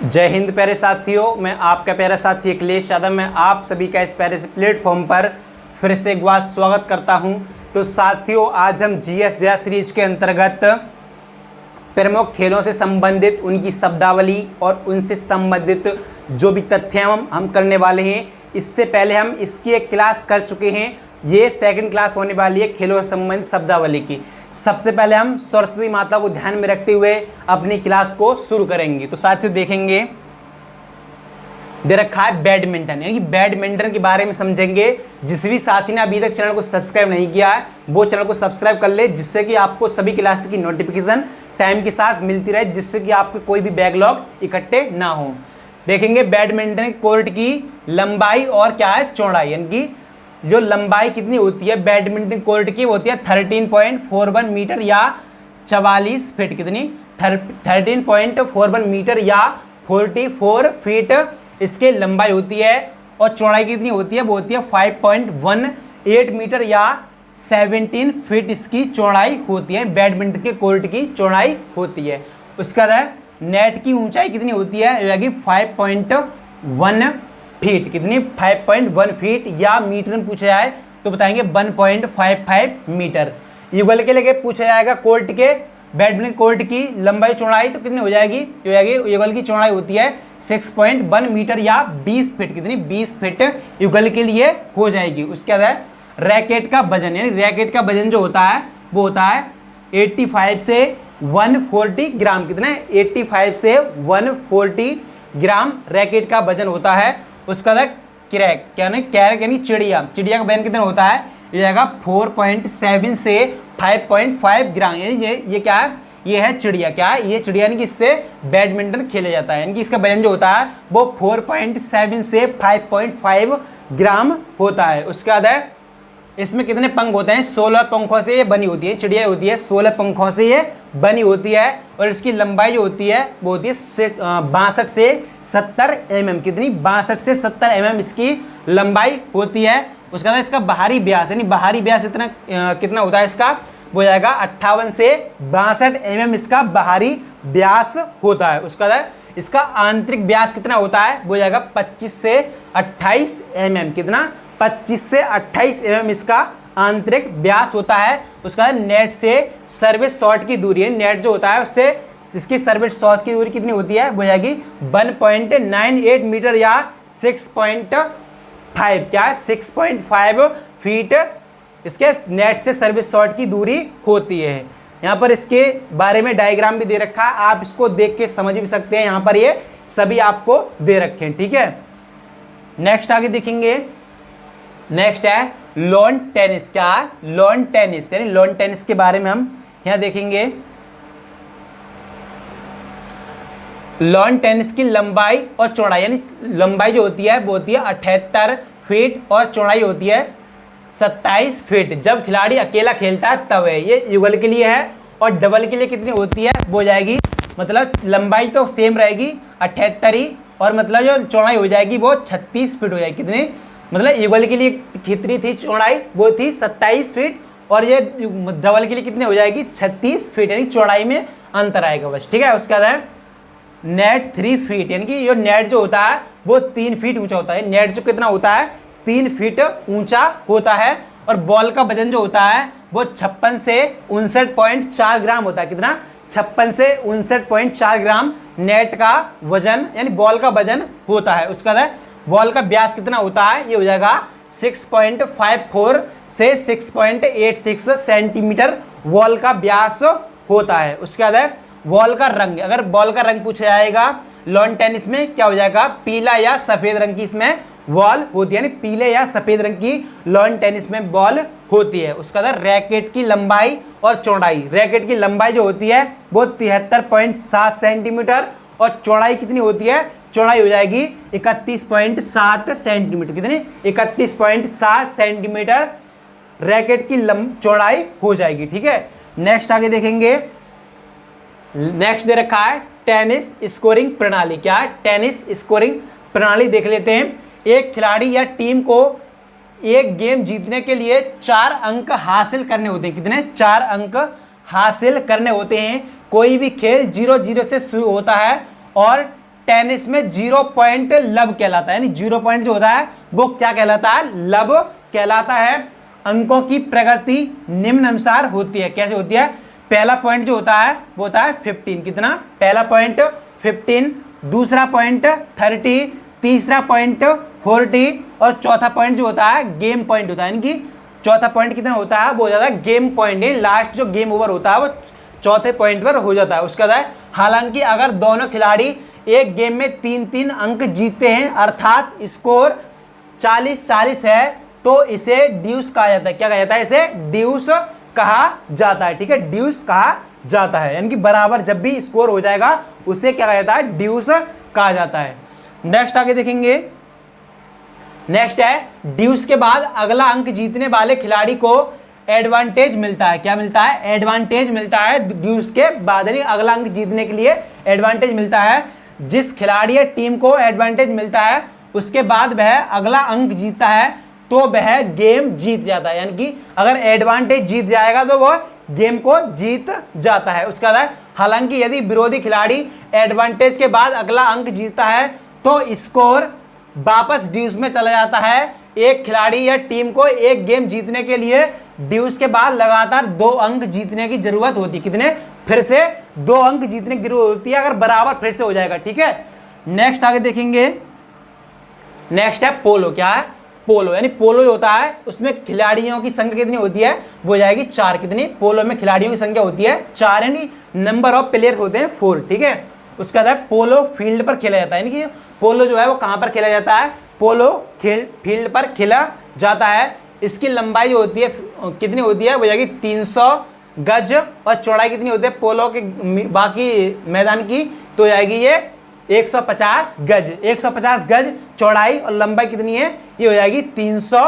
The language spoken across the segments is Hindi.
जय हिंद प्यारे साथियों, मैं आपका प्यारा साथी अखिलेश यादव। मैं आप सभी का इस प्यारे से प्लेटफॉर्म पर फिर से एक बार स्वागत करता हूं। तो साथियों, आज हम जीएस जया सीरीज के अंतर्गत प्रमुख खेलों से संबंधित उनकी शब्दावली और उनसे संबंधित जो भी तथ्य हम करने वाले हैं। इससे पहले हम इसकी एक क्लास कर चुके हैं। ये सेकंड क्लास होने वाली है खेलों से संबंधित शब्दावली की। सबसे पहले हम सरस्वती माता को ध्यान में रखते हुए अपनी क्लास को शुरू करेंगे। तो साथियों देखेंगे, दे रखा है बैडमिंटन, यानी बैडमिंटन के बारे में समझेंगे। जिस भी साथी ने अभी तक चैनल को सब्सक्राइब नहीं किया है वो चैनल को सब्सक्राइब कर ले, जिससे कि आपको सभी क्लास की नोटिफिकेशन टाइम के साथ मिलती रहे, जिससे कि आपके कोई भी बैकलॉग इकट्ठे ना हो। देखेंगे बैडमिंटन कोर्ट की लंबाई और क्या है चौड़ाई, यानी कि जो लंबाई कितनी होती है बैडमिंटन कोर्ट की, वो होती है 13.41 मीटर या 44 फीट। कितनी 13.41 मीटर या 44 फीट इसके लंबाई होती है। और चौड़ाई कितनी होती है, वो होती है 5.18 मीटर या 17 फीट इसकी चौड़ाई होती है। बैडमिंटन के कोर्ट की चौड़ाई होती है। उसके बाद नेट की ऊंचाई कितनी होती है, 5.1 फीट। कितनी 5.1 फीट या मीटर में पूछा जाए तो बताएंगे 1.55 मीटर। युगल के लेके पूछा जाएगा कोर्ट के बैडमिंटन कोर्ट की लंबाई चौड़ाई तो कितनी हो जाएगी, युगल की चौड़ाई होती है 6.1 मीटर या 20 फीट। कितनी 20 फीट युगल के लिए हो जाएगी। उसके बाद रैकेट का वजन, यानी रैकेट का वजन जो होता है वो होता है 85 से 140 ग्राम। कितना 85 से 140 ग्राम रैकेट का वजन होता है। उसका बाद क्रैक कैरक यानी चिड़िया का वजन कितना होता है, ये जाएगा 4.7 से 5.5 ग्राम। यानी ये क्या है, ये है चिड़िया। क्या है ये चिड़िया, यानी कि इससे बैडमिंटन खेला जाता है। यानी कि इसका वजन जो होता है वो 4.7 से 5.5 ग्राम होता है। उसके बाद है इसमें कितने पंख होते हैं, 16 पंखों से ये बनी होती है। चिड़िया होती है 16 पंखों से ये बनी होती है। और इसकी लंबाई जो होती है वो होती है 62 से 70 mm। कितनी 62 से 70 mm इसकी लंबाई होती है। उसके बाद इसका बाहरी व्यास, यानी बाहरी व्यास इतना कितना होता है इसका, वो जाएगा 58 से 62 mm इसका बाहरी व्यास होता है। उसके बाद इसका आंतरिक व्यास कितना होता है, वो जाएगा 25 से 28 mm। कितना 25 से 28 mm इसका आंतरिक व्यास होता है। उसका नेट से सर्विस शॉट की दूरी है, नेट जो होता है उससे इसकी सर्विस शॉट की दूरी कितनी होती है, वो जाएगी 1.98 मीटर या 6.5 क्या है 6.5 फीट इसके नेट से सर्विस शॉट की दूरी होती है। यहाँ पर इसके बारे में डायग्राम भी दे रखा है, आप इसको देख के समझ भी सकते हैं। यहाँ पर ये सभी आपको दे रखे हैं, ठीक है। नेक्स्ट आगे देखेंगे, नेक्स्ट है लॉन टेनिस। क्या है लॉन टेनिस, यानी लॉन टेनिस के बारे में हम यहां देखेंगे। लॉन टेनिस की लंबाई और चौड़ाई, यानी लंबाई जो होती है वो होती है 78 फीट और चौड़ाई होती है 27 फीट। जब खिलाड़ी अकेला खेलता है तब है। ये युगल के लिए है। और डबल के लिए कितनी होती है, वो हो जाएगी, मतलब लंबाई तो सेम रहेगी 78 ही, और मतलब जो चौड़ाई हो जाएगी वो 36 फीट हो जाएगी। कितनी मतलब युगल के लिए कितनी थी चौड़ाई, वो थी 27 फीट, और ये डबल के लिए कितनी हो जाएगी 36 फीट, यानी चौड़ाई में अंतर आएगा बस, ठीक है। उसके बाद नेट 3 फीट, यानी कि ये नेट जो होता है वो 3 फीट ऊंचा होता है। नेट जो कितना होता है 3 फीट ऊंचा होता है। और बॉल का वजन जो होता है वो 56 से 59.4 ग्राम होता है। कितना 56 से 59.4 ग्राम नेट का वजन, यानी बॉल का वजन होता है। उसके बाद बॉल का व्यास कितना होता है, ये हो जाएगा 6.54 से 6.86 सेंटीमीटर बॉल का व्यास होता है। उसके बाद बॉल का रंग, अगर बॉल का रंग पूछा जाएगा लॉन टेनिस में क्या हो जाएगा, पीला या सफेद रंग की इसमें बॉल होती है, यानी पीले या सफेद रंग की लॉन टेनिस में बॉल होती है। उसके बाद रैकेट की लंबाई और चौड़ाई, रैकेट की लंबाई जो होती है वो 73.7 सेंटीमीटर और चौड़ाई कितनी होती है, चौड़ाई हो जाएगी 31.7 सेंटीमीटर। कितनी 31.7 सेंटीमीटर रैकेट की चौड़ाई हो जाएगी, ठीक है। नेक्स्ट आगे देखेंगे, नेक्स्ट दे रखा है टेनिस स्कोरिंग प्रणाली। क्या है टेनिस स्कोरिंग प्रणाली, देख लेते हैं। एक खिलाड़ी या टीम को एक गेम जीतने के लिए 4 अंक हासिल करने होते हैं। कितने 4 अंक हासिल करने होते हैं। कोई भी खेल 0-0 से शुरू होता है और टेनिस में 0 पॉइंट लब कहलाता है, यानी 0 पॉइंट जो होता है वो क्या कहलाता है, लब कहलाता है। अंकों की प्रगति निम्न अनुसार होती है, कैसे होती है, पहला पॉइंट जो होता है वो होता है 15, कितना, पहला पॉइंट 15, दूसरा पॉइंट 30, तीसरा पॉइंट 40 और चौथा पॉइंट जो होता है गेम पॉइंट होता है, यानी कि चौथा पॉइंट कितना होता है वो हो जाता है गेम पॉइंट, लास्ट जो गेम ओवर होता है वो चौथे पॉइंट पर हो जाता है। उसका है हालांकि अगर दोनों खिलाड़ी एक गेम में 3-3 अंक जीतते हैं अर्थात स्कोर 40-40 है तो इसे ड्यूस कहा जाता है, क्या कहा जाता है, इसे ड्यूस कहा जाता है, ठीक है, ड्यूस कहा जाता है, यानी कि बराबर जब भी स्कोर हो जाएगा उसे क्या कहा जाता है, ड्यूस कहा जाता है। नेक्स्ट आगे देखेंगे, नेक्स्ट है ड्यूस के बाद अगला अंक जीतने वाले खिलाड़ी को एडवांटेज मिलता है, क्या मिलता है, एडवांटेज मिलता है ड्यूस के बाद, यानी अगला अंक जीतने के लिए एडवांटेज मिलता है। जिस खिलाड़ी या टीम को एडवांटेज मिलता है उसके बाद वह अगला अंक जीतता है तो वह गेम जीत जाता है, यानी कि अगर एडवांटेज जीत जाएगा तो वो गेम को जीत जाता है। उसका बाद हालांकि यदि विरोधी खिलाड़ी एडवांटेज के बाद अगला अंक जीतता है तो स्कोर वापस ड्यूस में चला जाता है। एक खिलाड़ी या टीम को एक गेम जीतने के लिए ड्यूस के बाद लगातार 2 अंक जीतने की जरूरत होती है, कितने, फिर से 2 अंक जीतने की जरूरत होती है अगर बराबर फिर से हो जाएगा, ठीक है। नेक्स्ट आगे देखेंगे, नेक्स्ट है पोलो, क्या है, पोलो, यानी पोलो जो होता है उसमें खिलाड़ियों की संख्या कितनी होती है, वो हो जाएगी 4, कितनी, पोलो में खिलाड़ियों की संख्या होती है 4, यानी नंबर ऑफ प्लेयर होते हैं 4, ठीक है। उसका बाद पोलो फील्ड पर खेला जाता है, यानी कि पोलो जो है वो कहाँ पर खेला जाता है, पोलो फील्ड पर खेला जाता है। इसकी लंबाई जो होती है कितनी होती है, वो जाएगी 300 गज और चौड़ाई कितनी होती है पोलो के बाकी मैदान की, तो जाएगी ये 150 गज, 150 गज चौड़ाई और लंबाई कितनी है, ये हो जाएगी 300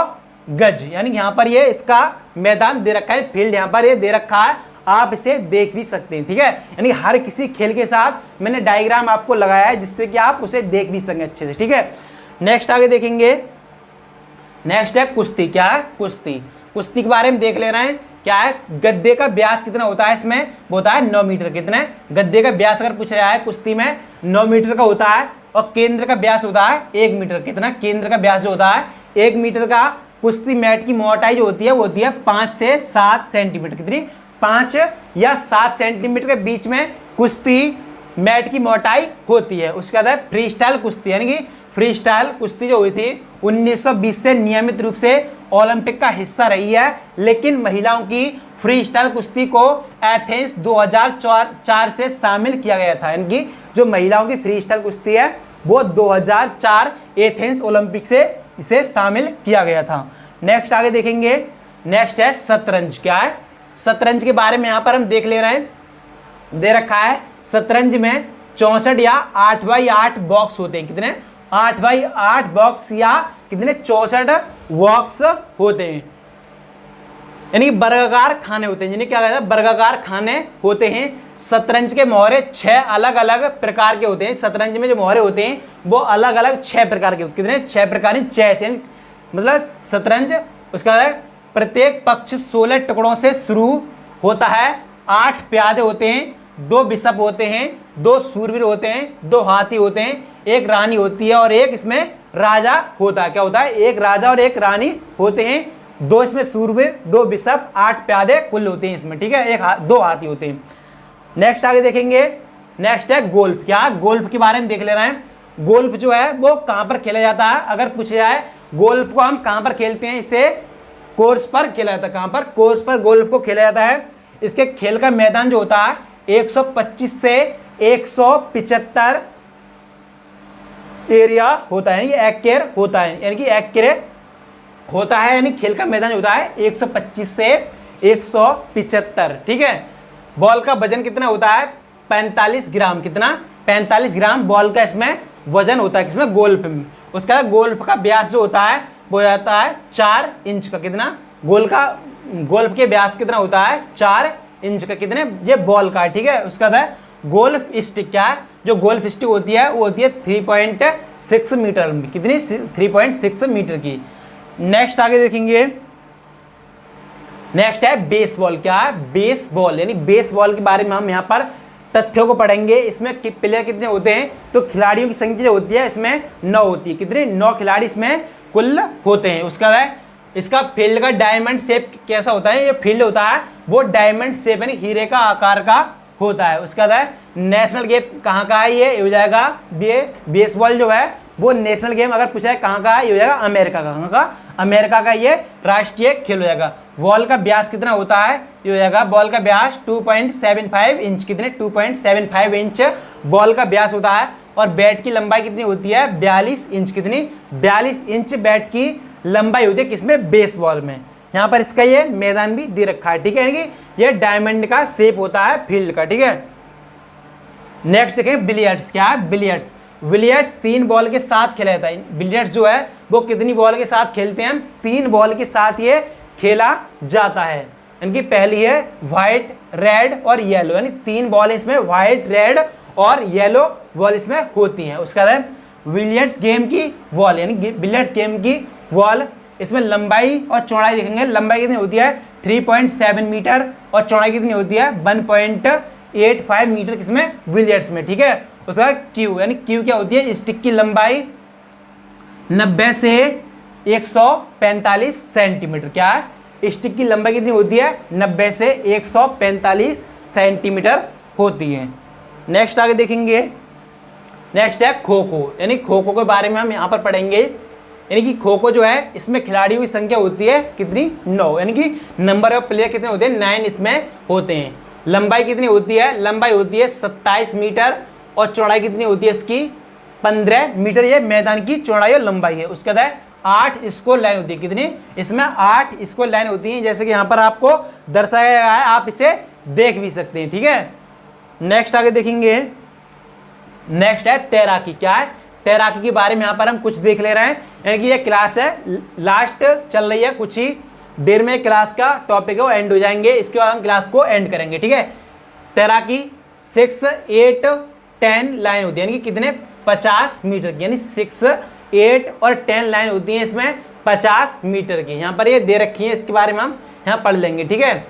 गज, यानी यहाँ पर ये इसका मैदान दे रखा है, फील्ड यहाँ पर ये दे रखा है, आप इसे देख भी सकते हैं, ठीक है। यानी हर किसी खेल के साथ मैंने डायग्राम आपको लगाया है जिससे कि आप उसे देख भी सकें अच्छे से, ठीक है। नेक्स्ट आगे देखेंगे, नेक्स्ट है कुश्ती, क्या है, कुश्ती, कुश्ती के बारे में देख ले रहे हैं, क्या है, गद्दे का व्यास कितना होता है, इसमें वो होता है 9 मीटर, कितना है, गद्दे का व्यास अगर पूछा जाए कुश्ती में 9 मीटर का होता है और केंद्र का व्यास होता है 1 मीटर, कितना, केंद्र का व्यास जो होता है 1 मीटर का। कुश्ती मैट की मोटाई जो होती है वो होती है 5 से 7 सेंटीमीटर, कितनी, 5 या 7 सेंटीमीटर के बीच में कुश्ती मैट की मोटाई होती है। उसके बाद है फ्री स्टाइल कुश्ती, यानी कि फ्री स्टाइल कुश्ती जो हुई थी 1920 से नियमित रूप से ओलंपिक का हिस्सा रही है, लेकिन महिलाओं की फ्री स्टाइल कुश्ती को एथेंस 2004 से शामिल किया गया था, यानी कि जो महिलाओं की फ्री स्टाइल कुश्ती है वो 2004 एथेंस ओलंपिक से इसे शामिल किया गया था। नेक्स्ट आगे देखेंगे, नेक्स्ट है शतरंज, क्या है, शतरंज के बारे में यहाँ पर हम देख ले रहे हैं, दे रखा है शतरंज में 64 या 8x8 बॉक्स होते हैं, कितने, 8x8 बॉक्स या कितने, 64 बॉक्स होते हैं, यानी वर्गाकार खाने होते हैं, जिन्हें क्या कहते हैं, वर्गाकार खाने होते हैं। शतरंज के मोहरे 6 अलग अलग प्रकार के होते हैं, शतरंज में जो मोहरे होते हैं वो अलग अलग 6 प्रकार के होते हैं, कितने, 6 प्रकार, चेस, मतलब शतरंज। उसका प्रत्येक पक्ष 16 टुकड़ों से शुरू होता है, 8 प्यादे होते हैं, 2 बिशप होते हैं, 2 शूरवीर होते हैं, 2 हाथी होते हैं, 1 रानी होती है और 1 इसमें राजा होता है, क्या होता है, 1 राजा और 1 रानी होते हैं, 2 इसमें शूरवीर, 2 बिशप, 8 प्यादे कुल होते हैं इसमें, ठीक है, 2 हाथी होते हैं। नेक्स्ट आगे देखेंगे, नेक्स्ट है गोल्फ, क्या, गोल्फ के बारे में देख ले रहे हैं। गोल्फ जो है वो कहाँ पर खेला जाता है, अगर पूछा जाए गोल्फ को हम कहाँ पर खेलते हैं, इसे कोर्स पर खेला जाता है, कहाँ पर, कोर्स पर गोल्फ को खेला जाता है। इसके खेल का मैदान जो होता है 125 से 175 एरिया होता है, यानी एक्रेट होता है, यानी कि एक्रेट होता है, यानी खेल का मैदान होता है 125 से 175, ठीक है। बॉल का वजन कितना होता है, 45 ग्राम, कितना, 45 ग्राम बॉल का इसमें वजन होता है, किसमें, गोल्फ में। उसका गोल्फ का व्यास जो होता है वो जाता है 4 इंच का, कितना, गोल्फ के व्यास कितना होता है 4 इंच का, कितने, ये बॉल का, ठीक है। उसका था गोल्फ स्टिक, क्या है, जो गोल्फ स्टिक होती है वो होती है 3.6 मीटर, कितनी, 3.6 मीटर की। नेक्स्ट आगे देखेंगे, नेक्स्ट है बेसबॉल, क्या है, बेसबॉल, यानी बेसबॉल के बारे में हम यहाँ पर तथ्यों को पढ़ेंगे। इसमें प्लेयर कितने होते हैं, तो खिलाड़ियों की संख्या जो होती है इसमें 9 होती है। कितने, 9 खिलाड़ी इसमें कुल होते हैं। उसका है इसका फील्ड का डायमंड शेप कैसा होता है, ये फील्ड होता है वो डायमंड शेप यानी हीरे का आकार का होता है। उसका है नेशनल गेम कहाँ का है, ये हो जाएगा बेसबॉल जो है वो नेशनल गेम अगर पूछा है कहाँ का है, ये हो जाएगा अमेरिका का। कहाँ का, अमेरिका का ये राष्ट्रीय खेल हो जाएगा। बॉल का व्यास कितना होता है, ये हो जाएगा बॉल का व्यास 2.75 इंच। कितने, 2.75 इंच बॉल का व्यास होता है। और बैट की लंबाई कितनी होती है, 42 इंच। कितनी, 42 इंच बैट की लंबाई होती है किसमें, बेसबॉल में। यहाँ पर इसका ये मैदान भी दे रखा है, ठीक है, कि ये डायमंड का शेप होता है फील्ड का, ठीक है। नेक्स्ट देखें बिलियर्ड्स, क्या है बिलियर्ड्स। बिलियर्ड्स 3 बॉल के साथ खेला जाता है। बिलियर्ड्स जो है वो कितनी बॉल के साथ खेलते हैं, 3 बॉल के साथ ये खेला जाता है। इनकी पहली है व्हाइट, रेड और येलो, यानी 3 बॉल इसमें व्हाइट, रेड और येलो बॉल इसमें होती हैं। उसका है बिलियर्ड्स गेम की बॉल, यानी बिलियर्ड्स गेम की बॉल, इसमें लंबाई और चौड़ाई देखेंगे। लंबाई कितनी होती है 3.7 मीटर और चौड़ाई कितनी होती है 1.85 मीटर किसमें, बिलियर्ड्स में, ठीक है। उसका क्यू, यानी क्यू क्या होती है, स्टिक की लंबाई 90 से 145 सेंटीमीटर। क्या है, स्टिक की लंबाई कितनी होती है 90 से 145 सेंटीमीटर होती है। नेक्स्ट आगे देखेंगे, नेक्स्ट है खो खो, यानी खो खो के बारे में हम यहाँ पर पढ़ेंगे। यानी कि खो खो जो है इसमें खिलाड़ियों की संख्या होती है कितनी, 9, यानी कि नंबर ऑफ प्लेयर कितने होते हैं 9 इसमें होते हैं। लंबाई कितनी होती है, लंबाई होती है 27 मीटर और चौड़ाई कितनी होती है इसकी 15 मीटर। ये मैदान की चौड़ाई और लंबाई है। उसके बाद 8 स्कोर लाइन होती है। कितनी, इसमें 8 स्कोर लाइन होती है, जैसे कि यहाँ पर आपको दर्शाया गया है, आप इसे देख भी सकते हैं, ठीक है। नेक्स्ट आगे देखेंगे, नेक्स्ट है तैराकी। क्या है, तैराकी के बारे में यहाँ पर हम कुछ देख ले रहे हैं। यानी कि ये क्लास है लास्ट चल रही है, कुछ ही देर में क्लास का टॉपिक है वो एंड हो जाएंगे, इसके बाद हम क्लास को एंड करेंगे, ठीक है। तैराकी 6, 8, 10 लाइन होती है, यानी कि कितने 50 मीटर की, यानी 6, 8 और 10 लाइन होती है इसमें 50 मीटर की। यहाँ पर ये दे रखी है, इसके बारे में हम यहाँ पढ़ लेंगे, ठीक है।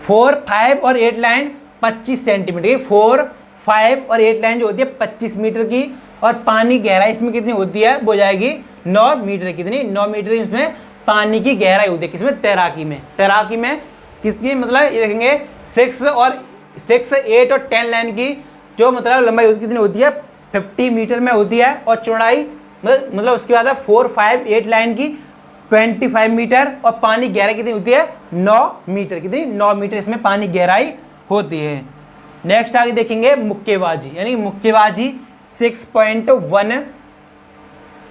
4, 5 और 8 लाइन 25 सेंटीमीटर की, 4, 5 और 8 लाइन जो होती है 25 मीटर की। और पानी गहराई इसमें कितनी होती है, वो जाएगी 9 मीटर। कितनी, 9 मीटर इसमें पानी की गहराई होती है किसमें, तैराकी में। तैराकी में किसकी, मतलब ये देखेंगे 6, 8 और 10 लाइन की जो मतलब लंबाई कितनी होती है 50 मीटर में होती है। और चौड़ाई मतलब उसके बाद 4, 5, 8 लाइन की 25 मीटर और पानी गहराई कितनी होती है 9 मीटर। कितनी, 9 मीटर इसमें पानी गहराई होती है। नेक्स्ट आगे देखेंगे मुक्केबाजी, यानी मुक्केबाजी 6.1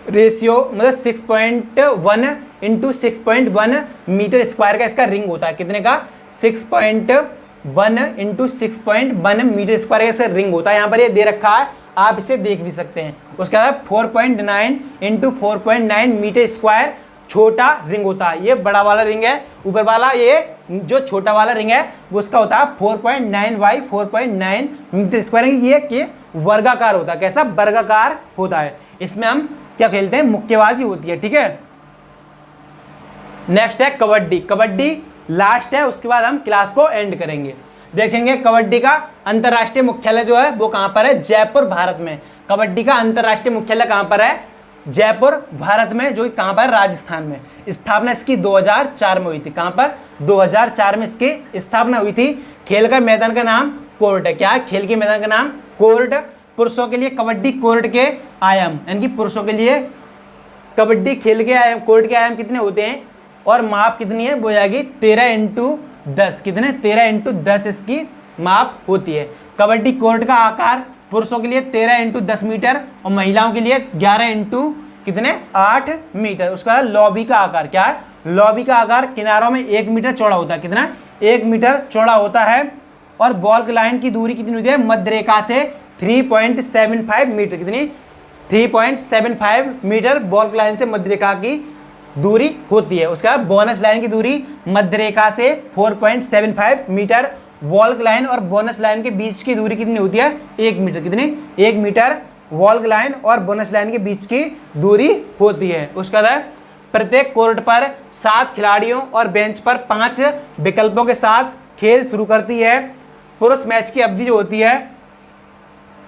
रेशियो, मतलब 6.1 इंटू 6.1 मीटर स्क्वायर का इसका रिंग होता है। कितने का, 6.1 इंटू 6.1 मीटर स्क्वायर का इसका रिंग होता है। यहाँ पर ये दे रखा है, आप इसे देख भी सकते हैं। उसके बाद 4.9 इंटू 4.9 मीटर स्क्वायर छोटा रिंग होता है। ये बड़ा वाला रिंग है, ऊपर वाला ये जो छोटा वाला रिंग है वो उसका होता है 4.9 बाई 4.9 मीटर स्क्वायर। ये कि वर्गाकार होता है, कैसा, वर्गाकार होता है। इसमें हम क्या खेलते हैं, मुक्केबाजी होती है, ठीक है। नेक्स्ट है कबड्डी। कबड्डी लास्ट है, उसके बाद हम क्लास को एंड करेंगे। देखेंगे कबड्डी का अंतर्राष्ट्रीय मुख्यालय जो है वो कहाँ पर है, जयपुर भारत में। कबड्डी का अंतर्राष्ट्रीय मुख्यालय कहाँ पर है, जयपुर भारत में, जो कहाँ पर, राजस्थान में। स्थापना इसकी 2004 में हुई थी। कहाँ पर, 2004 में इसकी स्थापना हुई थी। खेल का मैदान का नाम कोर्ट है। क्या है, खेल के मैदान का नाम कोर्ट। पुरुषों के लिए कबड्डी कोर्ट के आयाम, यानी कि पुरुषों के लिए कबड्डी खेल के आयाम, कोर्ट के आयाम कितने होते हैं और माप कितनी है, वो जाएगी 13x10। कितने, 13x10 इसकी माप होती है। कबड्डी कोर्ट का आकार पुरुषों के लिए 13x10 मीटर और महिलाओं के लिए 11x8 मीटर। उसका लॉबी का आकार, क्या है, लॉबी का आकार किनारों में 1 मीटर चौड़ा होता है। कितना, 1 मीटर चौड़ा होता है। और बॉल लाइन की दूरी कितनी होती है, मध्य रेखा से 3.75 मीटर। कितनी, 3.75 मीटर बॉल लाइन से मध्य रेखा की दूरी होती है। उसका बोनस लाइन की दूरी मध्य रेखा से 4.75 मीटर। वॉल लाइन और बोनस लाइन के बीच की दूरी कितनी होती है, 1 मीटर। कितनी, 1 मीटर वॉल लाइन और बोनस लाइन के बीच की दूरी होती है। उसके बाद प्रत्येक कोर्ट पर 7 खिलाड़ियों और बेंच पर 5 विकल्पों के साथ खेल शुरू करती है। पुरुष मैच की अवधि जो होती है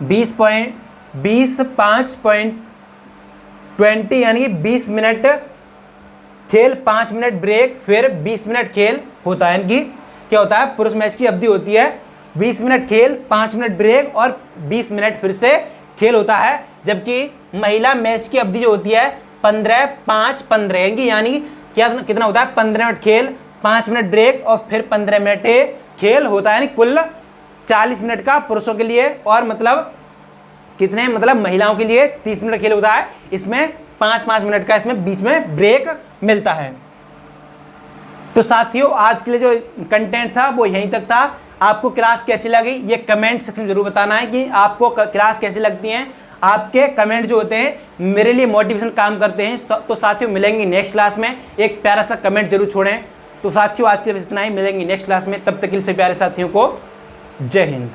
5.20 यानी कि 20 मिनट खेल, 5 मिनट ब्रेक, फिर 20 मिनट खेल होता है। यानी कि क्या होता है, पुरुष मैच की अवधि होती है 20 मिनट खेल, 5 मिनट ब्रेक और 20 मिनट फिर से खेल होता है। जबकि महिला मैच की अवधि जो होती है 15-5-15 यानी क्या कितना होता है, 15 मिनट खेल, 5 मिनट ब्रेक और फिर 15 मिनट खेल होता है। यानी कुल 40 मिनट का पुरुषों के लिए और मतलब कितने, मतलब महिलाओं के लिए 30 मिनट खेल होता है। इसमें 5-5 मिनट का इसमें बीच में ब्रेक मिलता है। तो साथियों आज के लिए जो कंटेंट था वो यहीं तक था। आपको क्लास कैसी लगी ये कमेंट सेक्शन में जरूर बताना है कि आपको क्लास कैसी लगती हैं। आपके कमेंट जो होते हैं मेरे लिए मोटिवेशन काम करते हैं। तो साथियों मिलेंगे नेक्स्ट क्लास में, एक प्यारा सा कमेंट जरूर छोड़ें। तो साथियों आज के लिए इतना ही, मिलेंगे नेक्स्ट क्लास में। तब तक के लिए प्यारे साथियों को जय हिंद।